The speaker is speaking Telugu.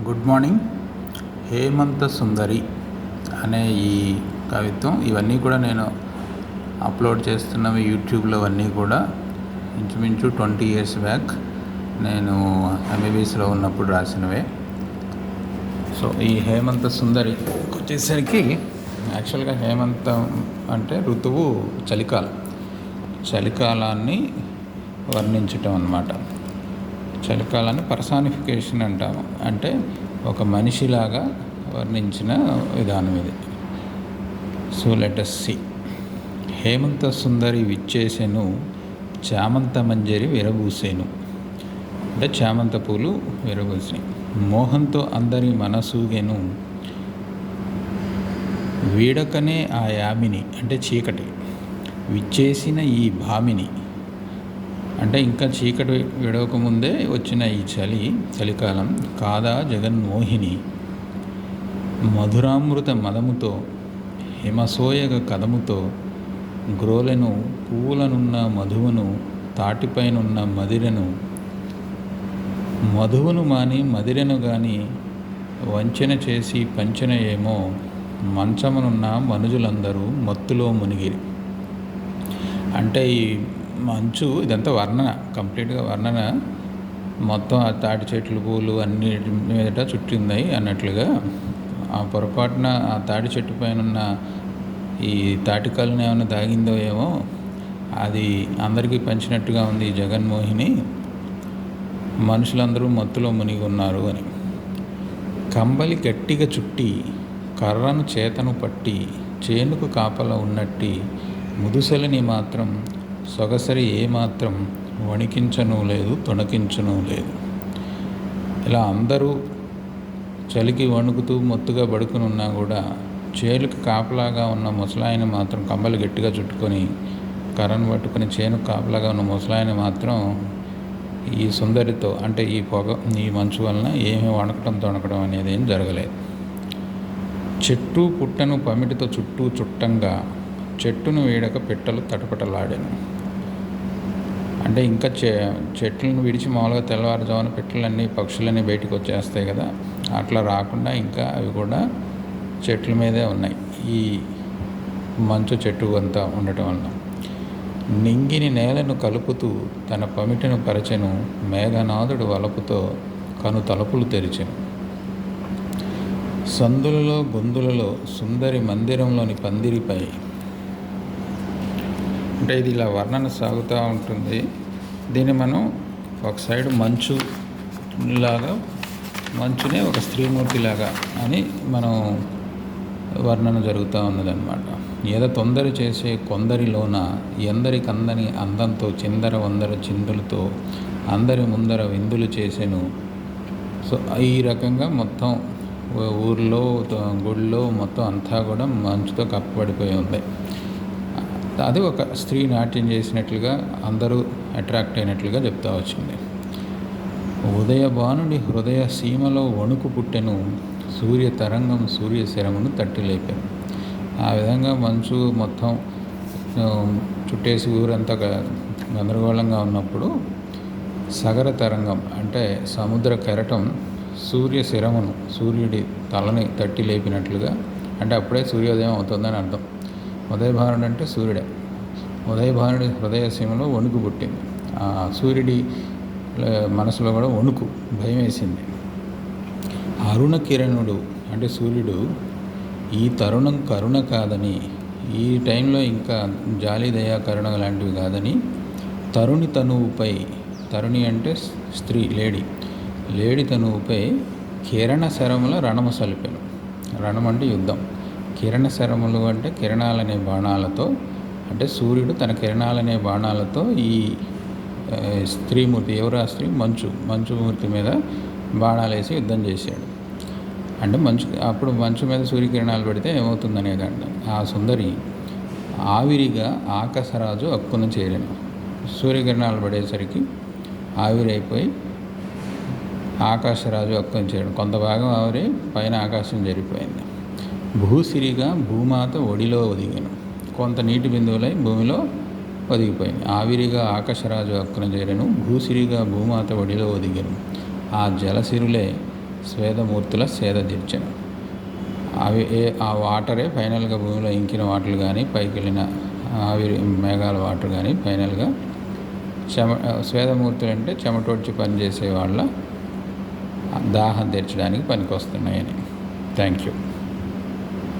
Good morning. హేమంత సుందరి అనే ఈ కవిత్వం ఇవన్నీ కూడా నేను అప్లోడ్ చేస్తున్నవి యూట్యూబ్లో అన్నీ కూడా ఇంచుమించు 20 years బ్యాక్ నేను ఎంబీబీఎస్లో ఉన్నప్పుడు రాసినవే. సో ఈ హేమంత సుందరి వచ్చేసరికి యాక్చువల్గా హేమంతం అంటే ఋతువు చలికాలాన్ని వర్ణించటం అన్నమాట. చలికాలాన్ని పర్సానిఫికేషన్ అంటాము, అంటే ఒక మనిషిలాగా వర్ణించిన విధానం ఇది. So let us see. హేమంత సుందరి విచ్చేసెను, చామంత మంజరి విరబూసేను, అంటే చామంత పూలు విరబూసినాయి. మోహంతో అందరి మనసూగెను, వీడకనే ఆ యామిని, అంటే చీకటి విచ్చేసిన ఈ భామిని, అంటే ఇంకా చీకటి విడవకముందే వచ్చిన ఈ చలికాలం కాదా జగన్మోహిని. మధురామృత మదముతో హిమసోయగ కదముతో గ్రోలెను పువ్వులనున్న మధువును, తాటిపైనున్న మదిరెను, మధువును మాని మదిరెను గాని వంచన చేసి పంచన ఏమో, మంచమునున్న మనుజులందరూ మత్తులో మునిగిరి. అంటే ఈ మంచు ఇదంతా వర్ణన, కంప్లీట్గా వర్ణన. మొత్తం ఆ తాటి చెట్లు పూలు అన్నిటి మీదట చుట్టింది అన్నట్లుగా. ఆ పొరపాటున ఆ తాటి చెట్టు పైన ఉన్న ఈ తాటికాలను ఏమైనా దాగిందో ఏమో, అది అందరికీ పంచినట్టుగా ఉంది ఈ జగన్మోహిని. మనుషులందరూ మత్తులో మునిగి ఉన్నారు అని. కంబలి గట్టిగా చుట్టి కర్రను చేతను పట్టి చేనుకు కాపల ఉన్నట్టి, ముదుసలిని మాత్రం సొగసరి ఏమాత్రం వణికించను లేదు, తొణకించను లేదు. ఇలా అందరూ చలికి వణుకుతూ మొత్తుగా పడుకుని ఉన్నా కూడా చేనుకు కాపలాగా ఉన్న ముసలాయన మాత్రం కంబలు గట్టిగా చుట్టుకొని కర్రను పట్టుకొని చేనుకు కాపలాగా ఉన్న ముసలాయన మాత్రం ఈ సుందరితో, అంటే ఈ మంచు వలన ఏమీ వణకటం తొణకడం అనేది ఏం జరగలేదు. చెట్టు పుట్టను పమిటితో చుట్టూ చుట్టంగా, చెట్టును వీడక పిట్టలు తటపటలాడాను. అంటే ఇంకా చెట్లను విడిచి మామూలుగా తెల్లవారుజామున పిట్టలన్నీ పక్షులన్నీ బయటికి వచ్చేస్తాయి కదా, అట్లా రాకుండా ఇంకా అవి కూడా చెట్ల మీదే ఉన్నాయి ఈ మంచు చెట్టు అంతా ఉండటం వలన. నింగిని నేలను కలుపుతూ తన పమిటను పరచెను, మేఘనాథుడు వలపుతో కను తలుపులు తెరిచెను. సందులలో గొంతులలో సుందరి మందిరంలోని పందిరిపై, అంటే ఇది ఇలా వర్ణన సాగుతూ ఉంటుంది. దీన్ని మనం ఒక సైడ్ మంచునే ఒక స్త్రీమూర్తిలాగా అని మనం వర్ణన జరుగుతూ ఉన్నదన్నమాట. ఏదో తొందర చేసే కొందరిలోన ఎందరికందని అందంతో చిందర వందర చిందులతో అందరి ముందర విందులు చేసెను. సో ఈ రకంగా మొత్తం ఊర్లో గుళ్ళో మొత్తం అంతా కూడా మంచుతో కప్పబడిపోయి ఉంది. అది ఒక స్త్రీ నాట్యం చేసినట్లుగా అందరూ అట్రాక్ట్ అయినట్లుగా చెప్తా వచ్చింది. ఉదయభానుడి హృదయ సీమలో వణుకు పుట్టెను, సూర్య తరంగం సూర్యశరమును తట్టి లేపాను. ఆ విధంగా మంచు మొత్తం చుట్టేసి ఊరంతా గందరగోళంగా ఉన్నప్పుడు సగర తరంగం, అంటే సముద్ర కెరటం సూర్యశరమును, సూర్యుడి తలని తట్టి లేపినట్లుగా, అంటే అప్పుడే సూర్యోదయం అవుతుందని అర్థం. ఉదయభానుడు అంటే సూర్యుడే. ఉదయభానుడి హృదయ సీమలో వణుకు పుట్టింది. ఆ సూర్యుడి మనసులో కూడా వణుకు, భయం వేసింది. అరుణ కిరణుడు అంటే సూర్యుడు ఈ తరుణం కరుణ కాదని, ఈ టైంలో ఇంకా జాలి దయా కరుణ లాంటివి కాదని, తరుణి తనువుపై, తరుణి అంటే స్త్రీ, లేడి తనువుపై కిరణ శరముల రణము సలిపెను. రణం అంటే యుద్ధం, కిరణ శరములు అంటే కిరణాలనే బాణాలతో, అంటే సూర్యుడు తన కిరణాలనే బాణాలతో ఈ స్త్రీమూర్తి, ఎవరా స్త్రీ, మంచుమూర్తి మీద బాణాలు వేసి యుద్ధం చేశాడు. అంటే అప్పుడు మంచు మీద సూర్యకిరణాలు పెడితే ఏమవుతుందనేది అంట. ఆ సుందరి ఆవిరిగా ఆకాశరాజు అక్కున చేరాను. సూర్యకిరణాలు పడేసరికి ఆవిరైపోయి ఆకాశరాజు అక్కున చేరాడు. కొంత భాగం ఆవిరి పైన ఆకాశం జరిగిపోయింది. భూసిరిగా భూమాత ఒడిలో ఒదిగాను, కొంత నీటి బిందువులై భూమిలో ఒదిగిపోయింది. ఆవిరిగా ఆకాశరాజు అక్కున చేరెను, భూసిరిగా భూమాత ఒడిలో ఒదిగెను. ఆ జలసిరులే స్వేదమూర్తుల సేద తీర్చెను. అవి ఆ వాటరే ఫైనల్గా భూమిలో ఇంకిన వాటర్ కానీ, పైకి వెళ్ళిన ఆవిరి మేఘాల వాటర్ కానీ ఫైనల్గా స్వేదమూర్తులు అంటే చెమటోడ్చి పనిచేసే వాళ్ళ దాహం తీర్చడానికి పనికొస్తున్నాయని. Thank you.